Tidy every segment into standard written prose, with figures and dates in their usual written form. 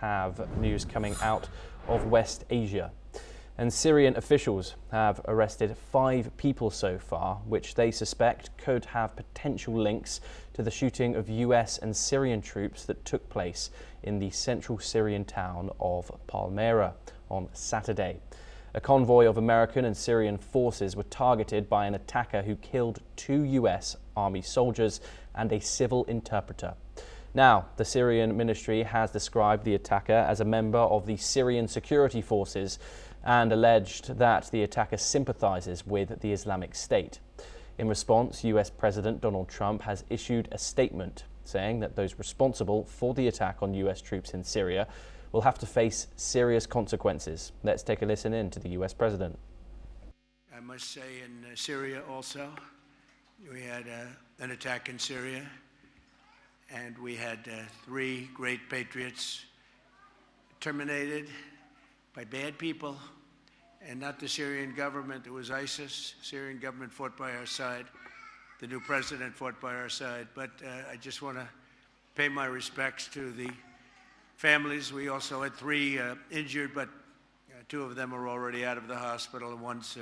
Have news coming out of West Asia. And Syrian officials have arrested 5 people so far, which they suspect could have potential links to the shooting of US and Syrian troops that took place in the central Syrian town of Palmyra on Saturday. A convoy of American and Syrian forces were targeted by an attacker who killed 2 US Army soldiers and a civil interpreter. Now, the Syrian ministry has described the attacker as a member of the Syrian security forces and alleged that the attacker sympathizes with the Islamic State. In response, US President Donald Trump has issued a statement saying that those responsible for the attack on US troops in Syria will have to face serious consequences. Let's take a listen in to the US President. I must say in Syria also, we had an attack in Syria. And we had 3 great patriots terminated by bad people, and not the Syrian government. It was ISIS. Syrian government fought by our side. The new president fought by our side. But I just want to pay my respects to the families. We also had 3 injured, but 2 of them are already out of the hospital, and one's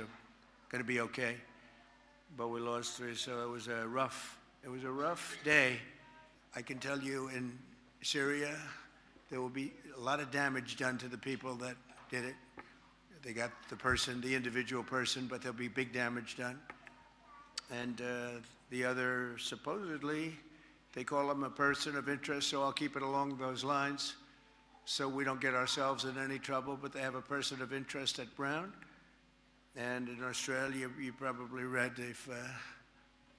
going to be okay. But we lost 3, so it was a rough day. I can tell you in Syria, there will be a lot of damage done to the people that did it. They got the individual person, but there'll be big damage done. And the other, supposedly, they call him a person of interest, so I'll keep it along those lines so we don't get ourselves in any trouble, but they have a person of interest at Brown. And in Australia, you probably read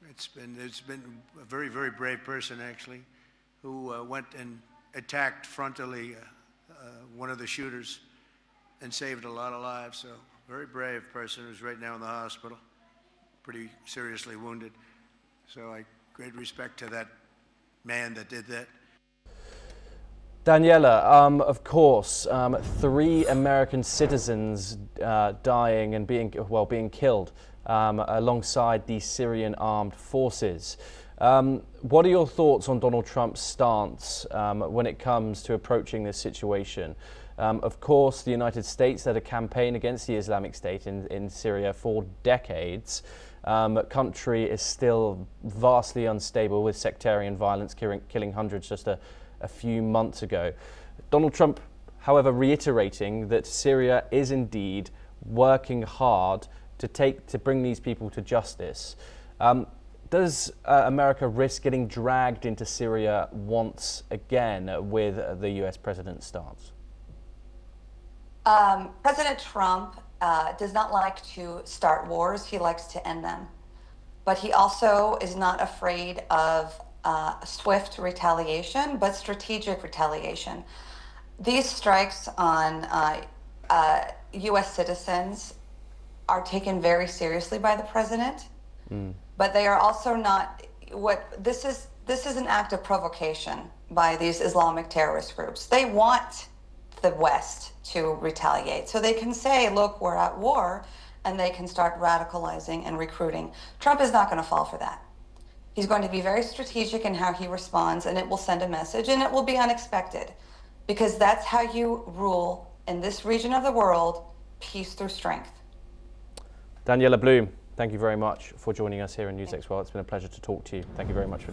it's been a very, very brave person, actually, who went and attacked frontally one of the shooters and saved a lot of lives. So, very brave person who's right now in the hospital, pretty seriously wounded. So, great respect to that man that did that. Daniela, of course, 3 American citizens dying and being killed alongside the Syrian armed forces. What are your thoughts on Donald Trump's stance when it comes to approaching this situation? Of course, the United States led a campaign against the Islamic State in Syria for decades. The country is still vastly unstable with sectarian violence killing hundreds just a few months ago. Donald Trump, however, reiterating that Syria is indeed working hard to bring these people to justice. Does America risk getting dragged into Syria once again with the US president's stance? President Trump does not like to start wars. He likes to end them. But he also is not afraid of swift retaliation, but strategic retaliation. These strikes on US citizens are taken very seriously by the president, but they are also not this is an act of provocation by these Islamic terrorist groups. They want the West to retaliate so they can say, look, we're at war, and they can start radicalizing and recruiting. Trump is not going to fall for that. He's going to be very strategic in how he responds, and it will send a message, and it will be unexpected, because that's how you rule in this region of the world, peace through strength. Daniela Bloom, thank you very much for joining us here in NewsXWorld. It's been a pleasure to talk to you. Thank you very much for